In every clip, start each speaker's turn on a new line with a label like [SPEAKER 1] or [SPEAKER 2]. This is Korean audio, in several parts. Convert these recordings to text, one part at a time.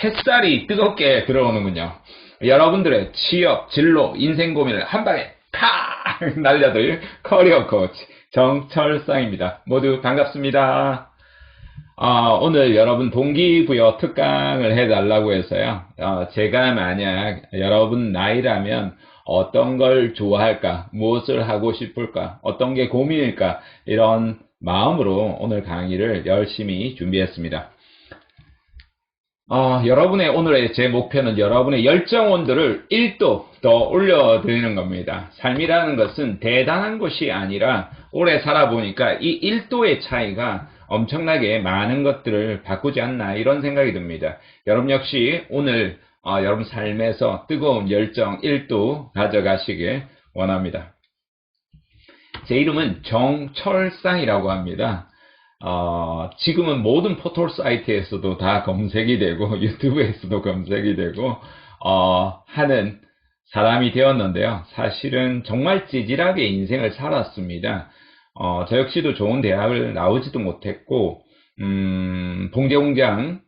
[SPEAKER 1] 햇살이 뜨겁게 들어오는군요. 여러분들의 취업, 진로, 인생 고민을 한 방에 팍 날려드릴 커리어 코치 정철상입니다. 모두 반갑습니다. 오늘 여러분 동기부여 특강을 해달라고 해서요. 제가 만약 여러분 나이라면 어떤 걸 좋아할까, 무엇을 하고 싶을까, 어떤 게 고민일까, 이런 마음으로 오늘 강의를 열심히 준비했습니다. 여러분의 오늘의 제 목표는 여러분의 열정원들을 1도 더 올려드리는 겁니다. 삶이라는 것은 대단한 것이 아니라 오래 살아보니까 이 1도의 차이가 엄청나게 많은 것들을 바꾸지 않나, 이런 생각이 듭니다. 여러분 역시 오늘 여러분 삶에서 뜨거운 열정 1도 가져가시길 원합니다. 제 이름은 정철상이라고 합니다. 지금은 모든 포털 사이트에서도 다 검색이 되고 유튜브에서도 검색이 되고 하는 사람이 되었는데요. 사실은 정말 찌질하게 인생을 살았습니다. 저 역시도 좋은 대학을 나오지도 못했고 봉제공장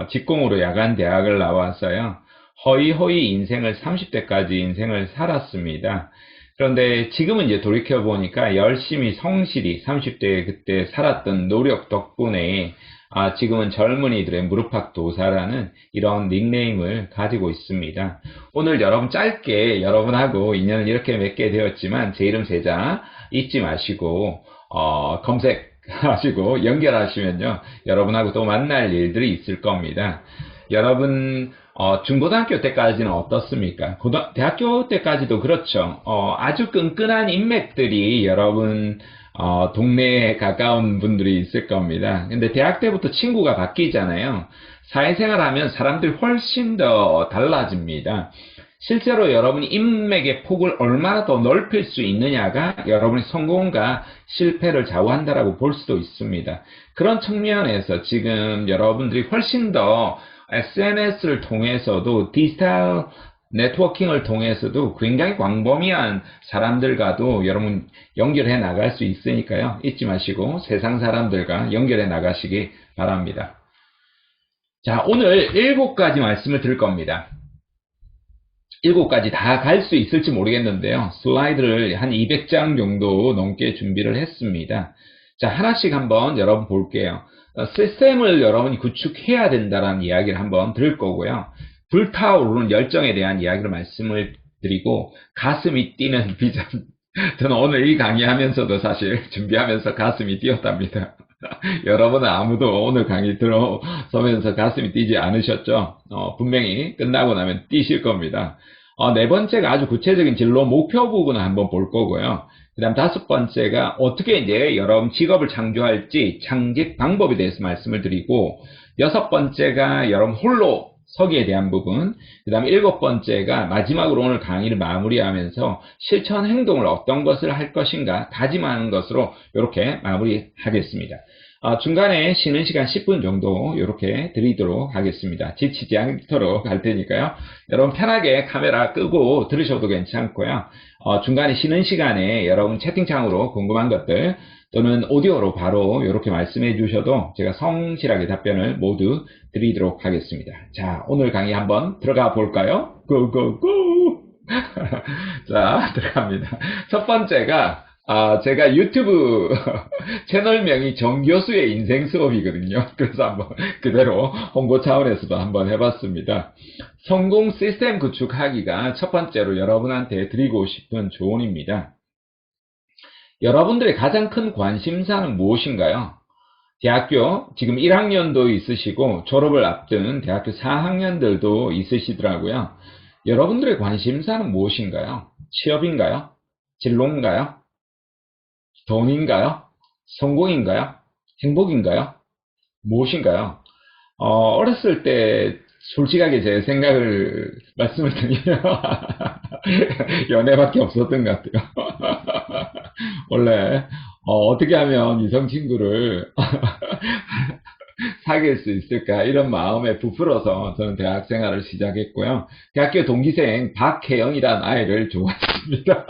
[SPEAKER 1] 직공으로 야간 대학을 나와서요. 허이허이 인생을 30대까지 인생을 살았습니다. 그런데 지금은 이제 돌이켜보니까 열심히 성실히 30대 그때 살았던 노력 덕분에 지금은 젊은이들의 무릎팍도사라는 이런 닉네임을 가지고 있습니다. 오늘 여러분 짧게 여러분하고 인연을 이렇게 맺게 되었지만 제 이름 세자 잊지 마시고 검색하시고 연결하시면요. 여러분하고 또 만날 일들이 있을 겁니다. 여러분 중고등학교 때까지는 어떻습니까? 대학교 때까지도 그렇죠. 아주 끈끈한 인맥들이 여러분 동네에 가까운 분들이 있을 겁니다. 근데 대학 때부터 친구가 바뀌잖아요. 사회생활 하면 사람들이 훨씬 더 달라집니다. 실제로 여러분이 인맥의 폭을 얼마나 더 넓힐 수 있느냐가 여러분의 성공과 실패를 좌우한다라고 볼 수도 있습니다. 그런 측면에서 지금 여러분들이 훨씬 더 SNS를 통해서도 디지털 네트워킹을 통해서도 굉장히 광범위한 사람들과도 여러분 연결해 나갈 수 있으니까요. 잊지 마시고 세상 사람들과 연결해 나가시기 바랍니다. 자, 오늘 7가지 말씀을 드릴 겁니다. 7가지 다 갈 수 있을지 모르겠는데요. 슬라이드를 한 200장 정도 넘게 준비를 했습니다. 자, 하나씩 한번 여러분 볼게요. 시스템을 여러분이 구축해야 된다는 이야기를 한번 들을 거고요. 불타오르는 열정에 대한 이야기를 말씀을 드리고, 가슴이 뛰는 비전. 저는 오늘 이 강의하면서도 사실 준비하면서 가슴이 뛰었답니다. 여러분은 아무도 오늘 강의 들어서면서 가슴이 뛰지 않으셨죠? 분명히 끝나고 나면 뛰실 겁니다. 4번째가 아주 구체적인 진로 목표 부분을 한번 볼 거고요. 그 다음 5번째가 어떻게 이제 여러분 직업을 창조할지 창직 방법에 대해서 말씀을 드리고, 6번째가 여러분 홀로 서기에 대한 부분, 그 다음 7번째가 마지막으로 오늘 강의를 마무리하면서 실천 행동을 어떤 것을 할 것인가 다짐하는 것으로 이렇게 마무리하겠습니다. 중간에 쉬는 시간 10분 정도 이렇게 드리도록 하겠습니다. 지치지 않도록 할 테니까요. 여러분 편하게 카메라 끄고 들으셔도 괜찮고요. 중간에 쉬는 시간에 여러분 채팅창으로 궁금한 것들 또는 오디오로 바로 이렇게 말씀해 주셔도 제가 성실하게 답변을 모두 드리도록 하겠습니다. 자, 오늘 강의 한번 들어가 볼까요? 고고고! 자, 들어갑니다. 첫 번째가 제가 유튜브 채널명이 정교수의 인생 수업이거든요. 그래서 한번 그대로 홍보 차원에서도 한번 해봤습니다. 성공 시스템 구축하기가 첫 번째로 여러분한테 드리고 싶은 조언입니다. 여러분들의 가장 큰 관심사는 무엇인가요? 대학교 지금 1학년도 있으시고 졸업을 앞둔 대학교 4학년들도 있으시더라고요. 여러분들의 관심사는 무엇인가요? 취업인가요? 진로인가요? 돈인가요? 성공인가요? 행복인가요? 무엇인가요? 어렸을 때 솔직하게 제 생각을 말씀을 드리면 연애밖에 없었던 것 같아요. 원래 어떻게 하면 이성 친구를 사귈 수 있을까, 이런 마음에 부풀어서 저는 대학 생활을 시작했고요. 대학교 동기생 박혜영이라는 아이를 좋아했습니다.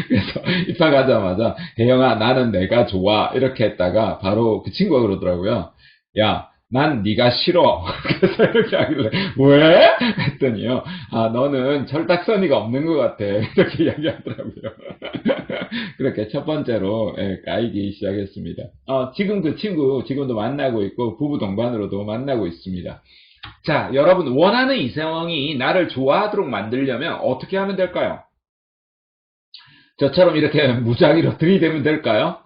[SPEAKER 1] 그래서 입학하자마자 혜영아 나는 내가 좋아 이렇게 했다가 바로 그 친구가 그러더라고요. 야, 난 네가 싫어. 그래서 이렇게 하길래 왜? 했더니요. 아, 너는 철딱서니가 없는 것 같아. 이렇게 이야기하더라고요. 그렇게 첫 번째로 까이기 시작했습니다. 지금 그 친구 지금도 만나고 있고 부부 동반으로도 만나고 있습니다. 자, 여러분 원하는 이성이 나를 좋아하도록 만들려면 어떻게 하면 될까요? 저처럼 이렇게 무작위로 들이대면 될까요?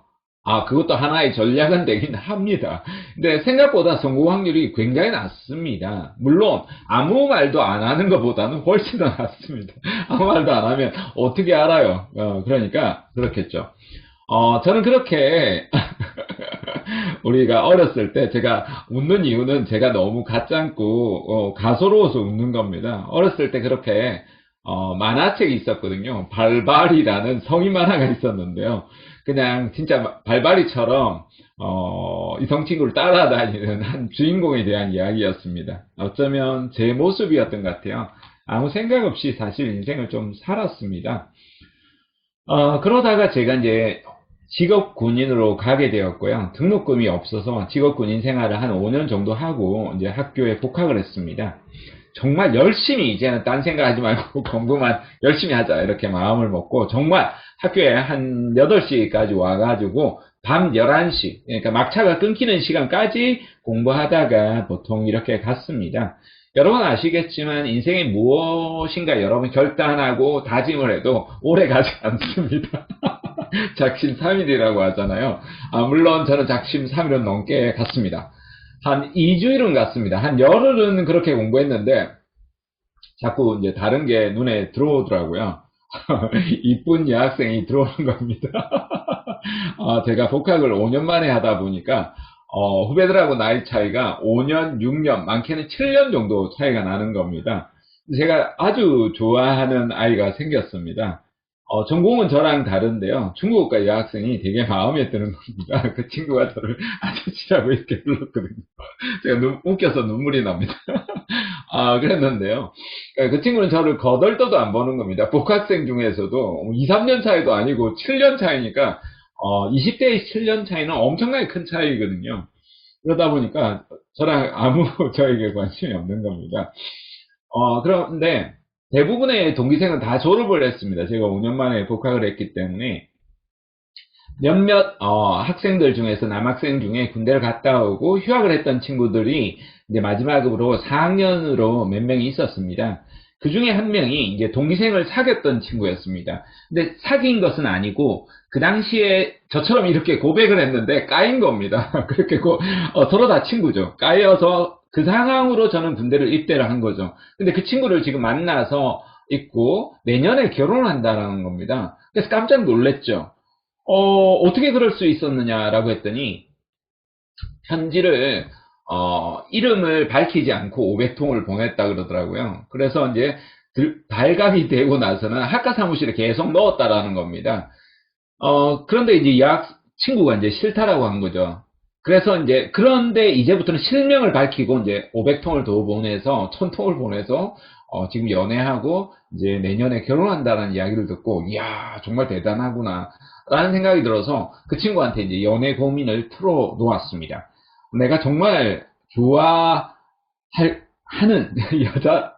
[SPEAKER 1] 그것도 하나의 전략은 되긴 합니다. 근데 생각보다 성공 확률이 굉장히 낮습니다. 물론 아무 말도 안 하는 것보다는 훨씬 더 낮습니다. 아무 말도 안 하면 어떻게 알아요? 그러니까 그렇겠죠. 저는 그렇게 우리가 어렸을 때 제가 웃는 이유는 제가 너무 가짜고 가소로워서 웃는 겁니다. 어렸을 때 그렇게 만화책이 있었거든요. 발발이라는 성인 만화가 있었는데요. 그냥 진짜 발발이처럼 이성 친구를 따라다니는 한 주인공에 대한 이야기였습니다. 어쩌면 제 모습이었던 것 같아요. 아무 생각 없이 사실 인생을 좀 살았습니다. 그러다가 제가 이제 직업 군인으로 가게 되었고요. 등록금이 없어서 직업 군인 생활을 한 5년 정도 하고 이제 학교에 복학을 했습니다. 정말 열심히 이제는 딴 생각하지 말고 공부만 열심히 하자 이렇게 마음을 먹고 정말 학교에 한 8시까지 와가지고 밤 11시 그러니까 막차가 끊기는 시간까지 공부하다가 보통 이렇게 갔습니다. 여러분 아시겠지만 인생에 무엇인가 여러분 결단하고 다짐을 해도 오래 가지 않습니다. 작심삼일이라고 하잖아요. 물론 저는 작심삼일은 넘게 갔습니다. 한 2주일은 갔습니다. 한 열흘은 그렇게 공부했는데 자꾸 이제 다른 게 눈에 들어오더라고요. 이쁜 여학생이 들어오는 겁니다. 제가 복학을 5년 만에 하다 보니까 후배들하고 나이 차이가 5년, 6년, 많게는 7년 정도 차이가 나는 겁니다. 제가 아주 좋아하는 아이가 생겼습니다. 전공은 저랑 다른데요. 중국어과 여학생이 되게 마음에 드는 겁니다. 그 친구가 저를 아저씨라고 이렇게 불렀거든요. 제가 웃겨서 눈물이 납니다. 그랬는데요. 그 친구는 저를 거덜떠도 안 보는 겁니다. 복학생 중에서도 2, 3년 차이도 아니고 7년 차이니까 20대의 7년 차이는 엄청나게 큰 차이거든요. 그러다 보니까 저랑 아무 저에게 관심이 없는 겁니다. 그런데 대부분의 동기생은 다 졸업을 했습니다. 제가 5년 만에 복학을 했기 때문에 몇몇 학생들 중에서 남학생 중에 군대를 갔다 오고 휴학을 했던 친구들이 이제 마지막으로 4학년으로 몇 명이 있었습니다. 그 중에 한 명이 이제 동기생을 사귀었던 친구였습니다. 근데 사귄 것은 아니고 그 당시에 저처럼 이렇게 고백을 했는데 까인 겁니다. 그렇게 서로 다 친구죠. 까여서 그 상황으로 저는 군대를 입대를 한 거죠. 근데 그 친구를 지금 만나서 있고 내년에 결혼을 한다는 겁니다. 그래서 깜짝 놀랐죠. 어떻게 그럴 수 있었느냐라고 했더니 편지를 이름을 밝히지 않고 500통을 보냈다 그러더라고요. 그래서 이제 발각이 되고 나서는 학과 사무실에 계속 넣었다라는 겁니다. 그런데 이제 친구가 이제 싫다라고 한 거죠. 그래서 이제 그런데 이제부터는 실명을 밝히고 이제 500통을 더 보내서 1000통을 보내서 지금 연애하고 이제 내년에 결혼한다는 이야기를 듣고 이야 정말 대단하구나 라는 생각이 들어서 그 친구한테 이제 연애 고민을 틀어 놓았습니다. 내가 정말 하는 여자가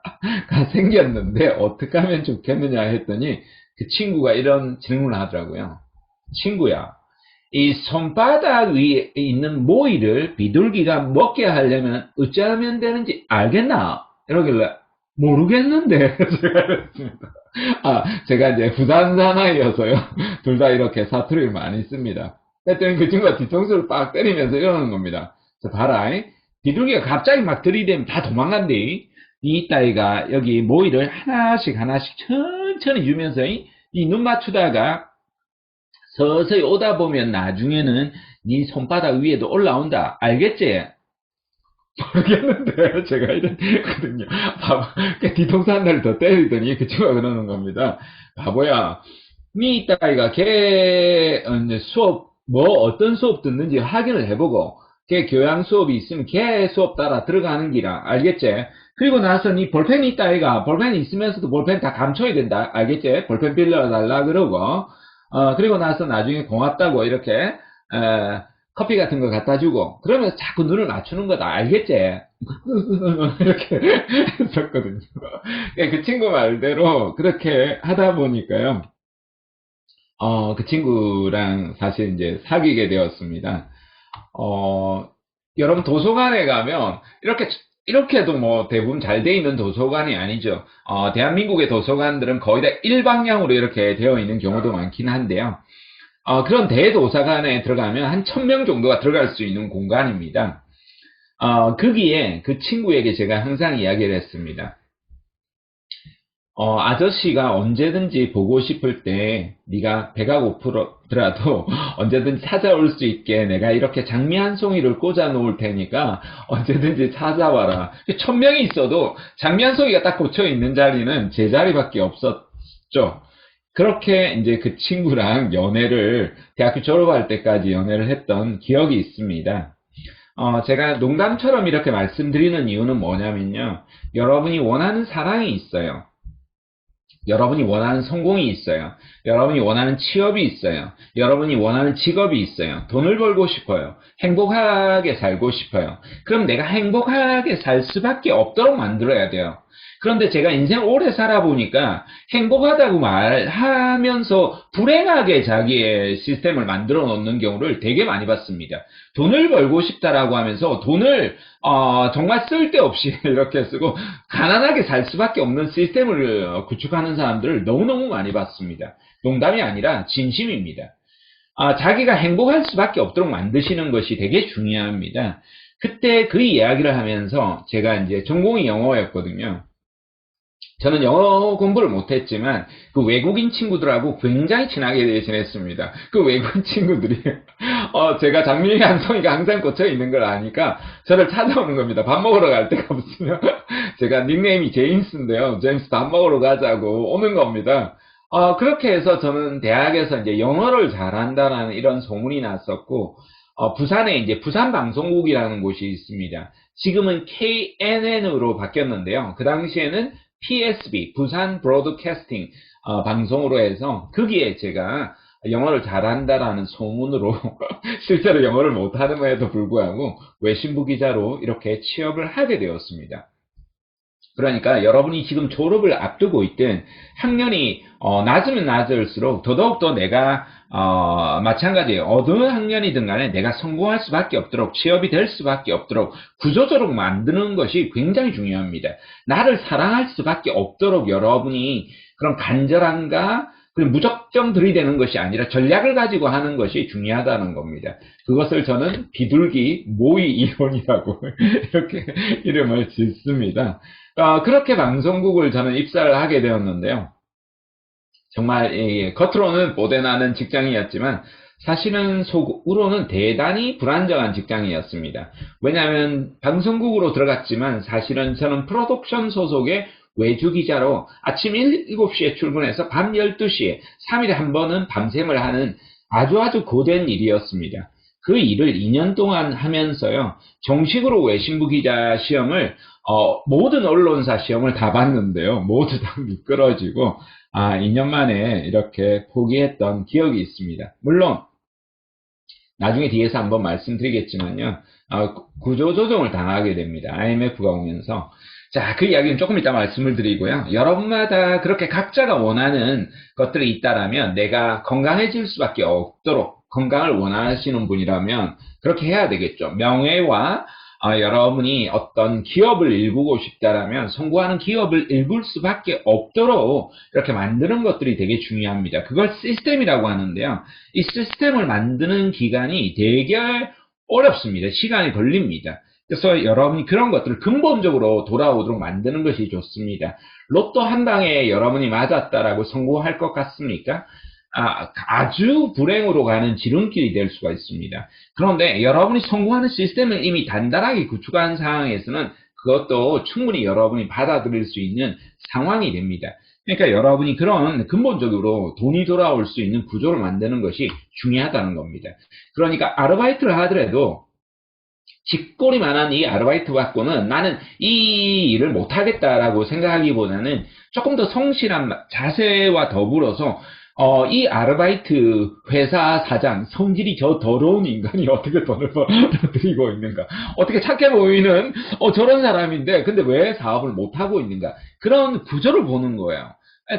[SPEAKER 1] 생겼는데 어떻게 하면 좋겠느냐 했더니 그 친구가 이런 질문을 하더라고요. 친구야, 이 손바닥 위에 있는 모이를 비둘기가 먹게 하려면 어찌하면 되는지 알겠나? 이러길래 모르겠는데 제가 그랬습니다. 제가 이제 부산 사나이여서요. 둘 다 이렇게 사투리를 많이 씁니다. 그랬더니 그 친구가 뒤통수를 빡 때리면서 이러는 겁니다. 봐라, 비둘기가 갑자기 막 들이대면 다 도망간대. 이 따위가 여기 모이를 하나씩 천천히 주면서 이 눈 맞추다가 서서히 오다 보면 나중에는 네 손바닥 위에도 올라온다. 알겠지? 모르겠는데 제가 이랬거든요. 뒤통수 한 달 더 때리더니 그 친구가 그러는 겁니다. 바보야, 니 따위가 걔 수업 어떤 수업 듣는지 확인을 해보고 걔 교양 수업이 있으면 걔 수업 따라 들어가는 기라. 알겠지? 그리고 나서 니 볼펜이 따위가 볼펜이 있으면서도 볼펜 다 감춰야 된다. 알겠지? 볼펜 빌려달라 그러고 그리고 나서 나중에 고맙다고 이렇게 커피 같은 거 갖다 주고, 그러면서 자꾸 눈을 맞추는 거다. 알겠지? 이렇게 했었거든요. 그 친구 말대로 그렇게 하다 보니까요. 그 친구랑 사실 이제 사귀게 되었습니다. 어, 여러분 도서관에 가면 이렇게도 뭐 대부분 잘 돼 있는 도서관이 아니죠. 대한민국의 도서관들은 거의 다 일방향으로 이렇게 되어 있는 경우도 많긴 한데요. 그런 대도서관에 들어가면 한 1000명 정도가 들어갈 수 있는 공간입니다. 거기에 그 친구에게 제가 항상 이야기를 했습니다. 아저씨가 언제든지 보고 싶을 때 네가 배가 고프더라도 언제든지 찾아올 수 있게 내가 이렇게 장미 한 송이를 꽂아 놓을 테니까 언제든지 찾아와라. 1000명이 있어도 장미 한 송이가 딱 꽂혀 있는 자리는 제 자리밖에 없었죠. 그렇게 이제 그 친구랑 연애를 대학교 졸업할 때까지 연애를 했던 기억이 있습니다. 제가 농담처럼 이렇게 말씀드리는 이유는 뭐냐면요. 여러분이 원하는 사랑이 있어요. 여러분이 원하는 성공이 있어요. 여러분이 원하는 취업이 있어요. 여러분이 원하는 직업이 있어요. 돈을 벌고 싶어요. 행복하게 살고 싶어요. 그럼 내가 행복하게 살 수밖에 없도록 만들어야 돼요. 그런데 제가 인생 오래 살아보니까 행복하다고 말하면서 불행하게 자기의 시스템을 만들어 놓는 경우를 되게 많이 봤습니다. 돈을 벌고 싶다라고 하면서 돈을 정말 쓸데없이 이렇게 쓰고 가난하게 살 수밖에 없는 시스템을 구축하는 사람들을 너무너무 많이 봤습니다. 농담이 아니라 진심입니다. 자기가 행복할 수밖에 없도록 만드시는 것이 되게 중요합니다. 그때 그 이야기를 하면서 제가 이제 전공이 영어였거든요. 저는 영어 공부를 못했지만 그 외국인 친구들하고 굉장히 친하게 지냈습니다. 그 외국인 친구들이 제가 장미 한 송이가 항상 꽂혀 있는 걸 아니까 저를 찾아오는 겁니다. 밥 먹으러 갈 때가 없으면 제가 닉네임이 제임스인데요. 제임스 밥 먹으러 가자고 오는 겁니다. 그렇게 해서 저는 대학에서 이제 영어를 잘한다라는 이런 소문이 났었고 부산에 이제 부산방송국이라는 곳이 있습니다. 지금은 KNN으로 바뀌었는데요. 그 당시에는 PSB, 부산 브로드캐스팅 방송으로 해서 거기에 제가 영어를 잘한다라는 소문으로 실제로 영어를 못하는에도 불구하고 외신부 기자로 이렇게 취업을 하게 되었습니다. 그러니까 여러분이 지금 졸업을 앞두고 있든 학년이 낮으면 낮을수록 더더욱더 내가 마찬가지예요. 어느 학년이든 간에 내가 성공할 수밖에 없도록 취업이 될 수밖에 없도록 구조적으로 만드는 것이 굉장히 중요합니다. 나를 사랑할 수밖에 없도록 여러분이 그런 간절함과 무작정 들이대는 것이 아니라 전략을 가지고 하는 것이 중요하다는 겁니다. 그것을 저는 비둘기 모의 이론이라고 이렇게 이름을 짓습니다. 그렇게 방송국을 저는 입사를 하게 되었는데요. 정말 겉으로는 뽀대나는 직장이었지만 사실은 속으로는 대단히 불안정한 직장이었습니다. 왜냐하면 방송국으로 들어갔지만 사실은 저는 프로덕션 소속의 외주 기자로 아침 7시에 출근해서 밤 12시에 3일에 한 번은 밤샘을 하는 아주 고된 일이었습니다. 그 일을 2년 동안 하면서요. 정식으로 외신부 기자 시험을 모든 언론사 시험을 다 봤는데요. 모두 다 미끄러지고 2년 만에 이렇게 포기했던 기억이 있습니다. 물론 나중에 뒤에서 한번 말씀드리겠지만요. 구조조정을 당하게 됩니다. IMF가 오면서. 자, 그 이야기는 조금 이따 말씀을 드리고요. 여러분마다 그렇게 각자가 원하는 것들이 있다라면 내가 건강해질 수밖에 없도록 건강을 원하시는 분이라면 그렇게 해야 되겠죠. 명예와 여러분이 어떤 기업을 일구고 싶다라면 성공하는 기업을 일굴 수밖에 없도록 이렇게 만드는 것들이 되게 중요합니다. 그걸 시스템이라고 하는데요. 이 시스템을 만드는 기간이 되게 어렵습니다. 시간이 걸립니다. 그래서 여러분이 그런 것들을 근본적으로 돌아오도록 만드는 것이 좋습니다. 로또 한 방에 여러분이 맞았다라고 성공할 것 같습니까? 아주 불행으로 가는 지름길이 될 수가 있습니다. 그런데 여러분이 성공하는 시스템을 이미 단단하게 구축한 상황에서는 그것도 충분히 여러분이 받아들일 수 있는 상황이 됩니다. 그러니까 여러분이 그런 근본적으로 돈이 돌아올 수 있는 구조를 만드는 것이 중요하다는 겁니다. 그러니까 아르바이트를 하더라도 쥐꼬리만한 이 아르바이트 받고는 나는 이 일을 못하겠다라고 생각하기보다는 조금 더 성실한 자세와 더불어서 이 아르바이트 회사 사장, 성질이 저 더러운 인간이 어떻게 돈을 벌어들이고 있는가? 어떻게 착해 보이는, 저런 사람인데, 근데 왜 사업을 못하고 있는가? 그런 구조를 보는 거예요.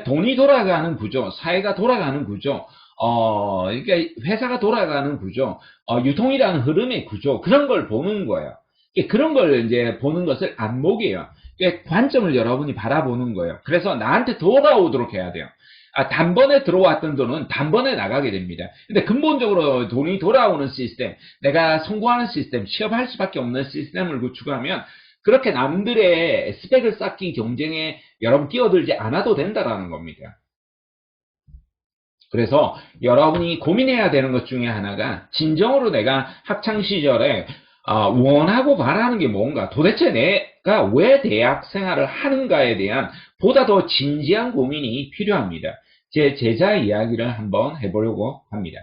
[SPEAKER 1] 돈이 돌아가는 구조, 사회가 돌아가는 구조, 그러니까 회사가 돌아가는 구조, 유통이라는 흐름의 구조, 그런 걸 보는 거예요. 그런 걸 이제 보는 것을 안목이에요. 관점을 여러분이 바라보는 거예요. 그래서 나한테 돌아오도록 해야 돼요. 단번에 들어왔던 돈은 단번에 나가게 됩니다. 근데 근본적으로 돈이 돌아오는 시스템, 내가 성공하는 시스템, 취업할 수밖에 없는 시스템을 구축하면 그렇게 남들의 스펙을 쌓기 경쟁에 여러분 끼어들지 않아도 된다라는 겁니다. 그래서 여러분이 고민해야 되는 것 중에 하나가 진정으로 내가 학창 시절에 원하고 바라는 게 뭔가, 도대체 내가 왜 대학 생활을 하는가에 대한 보다 더 진지한 고민이 필요합니다. 제 제자 이야기를 한번 해보려고 합니다.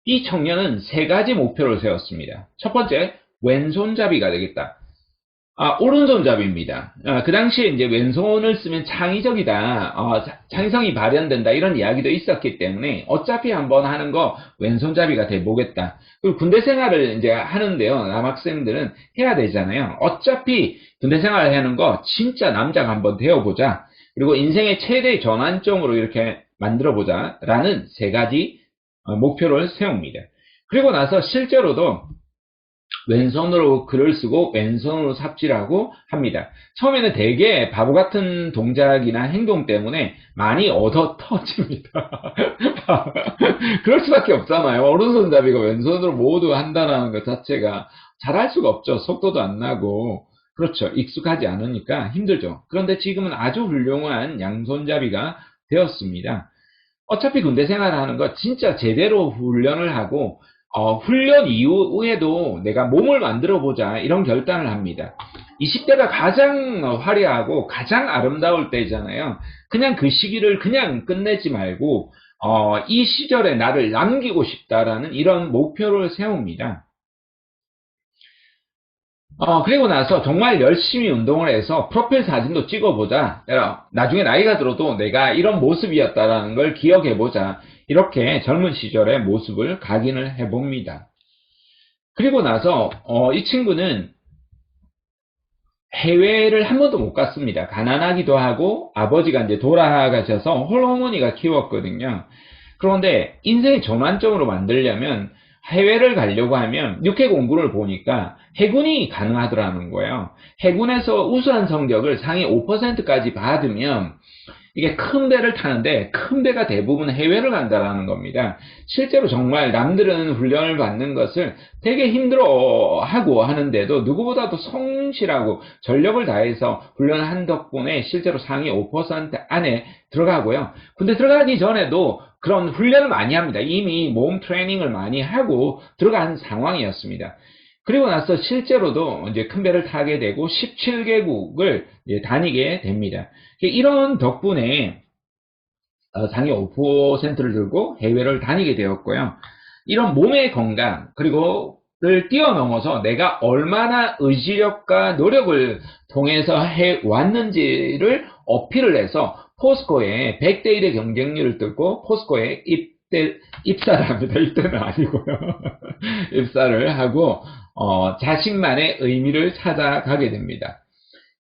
[SPEAKER 1] 이 청년은 세 가지 목표를 세웠습니다. 첫 번째, 왼손잡이가 되겠다. 오른손잡이입니다. 그 당시에 이제 왼손을 쓰면 창의적이다, 창의성이 발현된다, 이런 이야기도 있었기 때문에 어차피 한번 하는 거 왼손잡이가 돼보겠다. 그리고 군대 생활을 이제 하는데요, 남학생들은 해야 되잖아요. 어차피 군대 생활을 하는 거 진짜 남자가 한번 되어보자. 그리고 인생의 최대 전환점으로 이렇게 만들어보자. 라는 세 가지 목표를 세웁니다. 그리고 나서 실제로도 왼손으로 글을 쓰고 왼손으로 삽질하고 합니다. 처음에는 되게 바보 같은 동작이나 행동 때문에 많이 얻어 터집니다. 그럴 수밖에 없잖아요. 오른손잡이가 왼손으로 모두 한다는 것 자체가 잘할 수가 없죠. 속도도 안 나고. 그렇죠. 익숙하지 않으니까 힘들죠. 그런데 지금은 아주 훌륭한 양손잡이가 되었습니다. 어차피 군대 생활하는 거 진짜 제대로 훈련을 하고 훈련 이후에도 내가 몸을 만들어 보자, 이런 결단을 합니다. 20대가 가장 화려하고 가장 아름다울 때잖아요. 그냥 그 시기를 그냥 끝내지 말고 이 시절에 나를 남기고 싶다라는 이런 목표를 세웁니다. 그리고 나서 정말 열심히 운동을 해서 프로필 사진도 찍어보자. 나중에 나이가 들어도 내가 이런 모습이었다라는 걸 기억해보자. 이렇게 젊은 시절의 모습을 각인을 해봅니다. 그리고 나서 이 친구는 해외를 한 번도 못 갔습니다. 가난하기도 하고 아버지가 이제 돌아가셔서 홀어머니가 키웠거든요. 그런데 인생의 전환점으로 만들려면 해외를 가려고 하면 육해 공부를 보니까 해군이 가능하더라는 거예요. 해군에서 우수한 성적을 상위 5%까지 받으면 이게 큰 배를 타는데 큰 배가 대부분 해외를 간다라는 겁니다. 실제로 정말 남들은 훈련을 받는 것을 되게 힘들어하고 하는데도 누구보다도 성실하고 전력을 다해서 훈련을 한 덕분에 실제로 상위 5% 안에 들어가고요. 근데 들어가기 전에도 그런 훈련을 많이 합니다. 이미 몸 트레이닝을 많이 하고 들어간 상황이었습니다. 그리고 나서 실제로도 이제 큰 배를 타게 되고 17개국을 다니게 됩니다. 이런 덕분에 상위 5%를 들고 해외를 다니게 되었고요. 이런 몸의 건강 그리고를 뛰어넘어서 내가 얼마나 의지력과 노력을 통해서 해왔는지를 어필을 해서 포스코에 100대 1의 경쟁률을 뚫고 포스코에 입사를 합니다. 입대는 아니고요. 입사를 하고 자신만의 의미를 찾아가게 됩니다.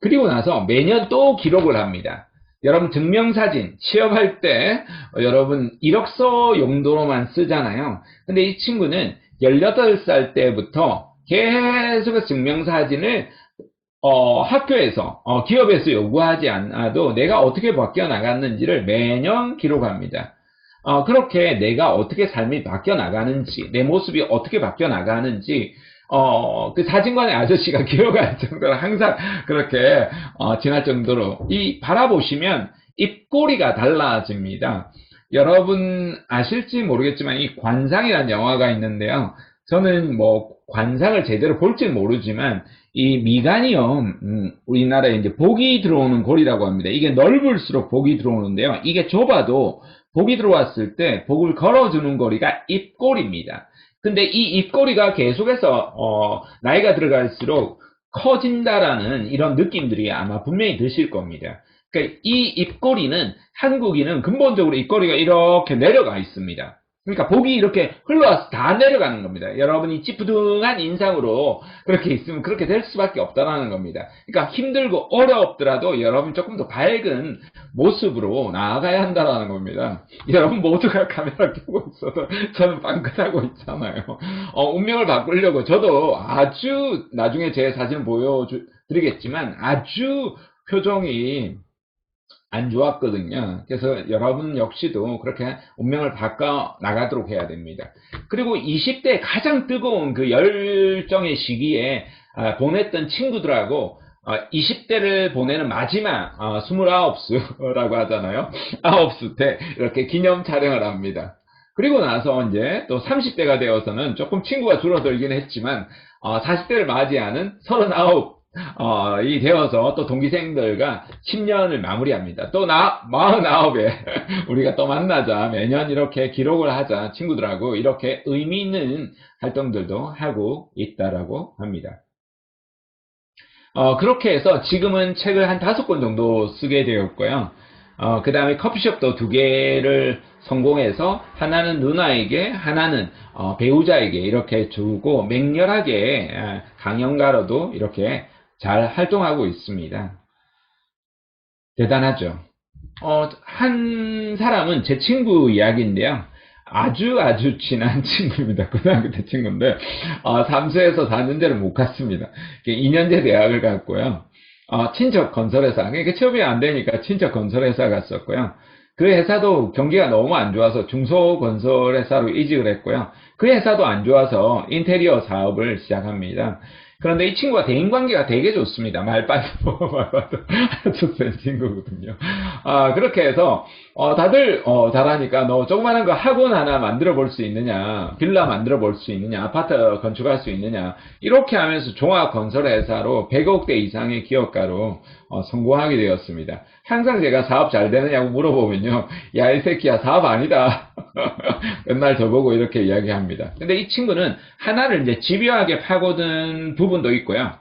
[SPEAKER 1] 그리고 나서 매년 또 기록을 합니다. 여러분 증명사진 취업할 때 여러분 이력서 용도로만 쓰잖아요. 근데 이 친구는 18살 때부터 계속 증명사진을 학교에서 기업에서 요구하지 않아도 내가 어떻게 바뀌어 나갔는지를 매년 기록합니다. 그렇게 내가 어떻게 삶이 바뀌어 나가는지, 내 모습이 어떻게 바뀌어 나가는지, 그 사진관의 아저씨가 기억할 정도로 항상 그렇게, 지날 정도로, 바라보시면 입꼬리가 달라집니다. 여러분 아실지 모르겠지만 이 관상이라는 영화가 있는데요. 저는 뭐 관상을 제대로 볼지 모르지만 이 미간이요, 우리나라에 이제 복이 들어오는 골이라고 합니다. 이게 넓을수록 복이 들어오는데요. 이게 좁아도 복이 들어왔을 때 복을 걸어주는 거리가 입꼬리입니다. 근데 이 입꼬리가 계속해서 나이가 들어갈수록 커진다라는 이런 느낌들이 아마 분명히 드실 겁니다. 그러니까 이 입꼬리는 한국인은 근본적으로 입꼬리가 이렇게 내려가 있습니다. 그러니까 복이 이렇게 흘러와서 다 내려가는 겁니다. 여러분이 찌푸둥한 인상으로 그렇게 있으면 그렇게 될 수밖에 없다는 겁니다. 그러니까 힘들고 어렵더라도 여러분 조금 더 밝은 모습으로 나아가야 한다는 겁니다. 여러분 모두가 카메라 켜고 있어도 저는 빵긋하고 있잖아요. 운명을 바꾸려고 저도 아주 나중에 제 사진을 보여드리겠지만 아주 표정이 안 좋았거든요. 그래서 여러분 역시도 그렇게 운명을 바꿔 나가도록 해야 됩니다. 그리고 20대 가장 뜨거운 그 열정의 시기에 보냈던 친구들하고 20대를 보내는 마지막 29수라고 하잖아요. 9수 때 이렇게 기념 촬영을 합니다. 그리고 나서 이제 또 30대가 되어서는 조금 친구가 줄어들긴 했지만 40대를 맞이하는 39 이 되어서 또 동기생들과 10년을 마무리합니다. 또 49에 우리가 또 만나자, 매년 이렇게 기록을 하자, 친구들하고 이렇게 의미 있는 활동들도 하고 있다라고 합니다. 그렇게 해서 지금은 책을 한 5권 정도 쓰게 되었고요. 그 다음에 커피숍도 2개를 성공해서 하나는 누나에게, 하나는 배우자에게 이렇게 주고 맹렬하게 강연가로도 이렇게 잘 활동하고 있습니다. 대단하죠. 한 사람은 제 친구 이야기인데요. 아주 친한 친구입니다. 고등학교 때 친구인데 3수에서 4년제를 못 갔습니다. 2년제 대학을 갔고요. 친척 건설회사, 그러니까 취업이 안 되니까 친척 건설회사 갔었고요. 그 회사도 경기가 너무 안 좋아서 중소건설회사로 이직을 했고요. 그 회사도 안 좋아서 인테리어 사업을 시작합니다. 그런데 이 친구가 대인관계가 되게 좋습니다. 말빨도 아주 센 친구거든요. 그렇게 해서 다들 잘하니까 너 조그마한 거 학원 하나 만들어 볼 수 있느냐, 빌라 만들어 볼 수 있느냐, 아파트 건축할 수 있느냐, 이렇게 하면서 종합건설회사로 100억대 이상의 기업가로 성공하게 되었습니다. 항상 제가 사업 잘 되느냐고 물어보면요, 야 이 새끼야 사업 아니다 맨날 저보고 이렇게 이야기합니다. 근데 이 친구는 하나를 이제 집요하게 파고든 부분도 있고요.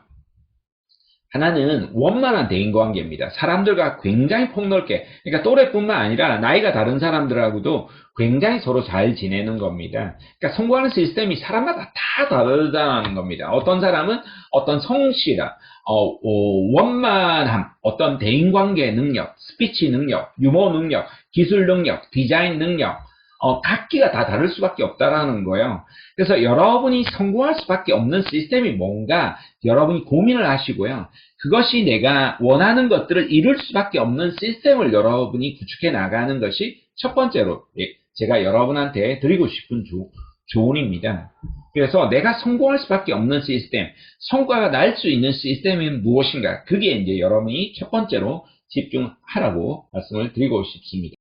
[SPEAKER 1] 하나는 원만한 대인관계입니다. 사람들과 굉장히 폭넓게, 그러니까 또래뿐만 아니라 나이가 다른 사람들하고도 굉장히 서로 잘 지내는 겁니다. 그러니까 성공하는 시스템이 사람마다 다 다르다는 겁니다. 어떤 사람은 어떤 성실함, 원만함, 어떤 대인관계 능력, 스피치 능력, 유머 능력, 기술 능력, 디자인 능력, 각기가 다 다를 수밖에 없다라는 거예요. 그래서 여러분이 성공할 수밖에 없는 시스템이 뭔가 여러분이 고민을 하시고요. 그것이 내가 원하는 것들을 이룰 수밖에 없는 시스템을 여러분이 구축해 나가는 것이 첫 번째로 제가 여러분한테 드리고 싶은 조언입니다. 그래서 내가 성공할 수밖에 없는 시스템, 성과가 날 수 있는 시스템이 무엇인가? 그게 이제 여러분이 첫 번째로 집중하라고 말씀을 드리고 싶습니다.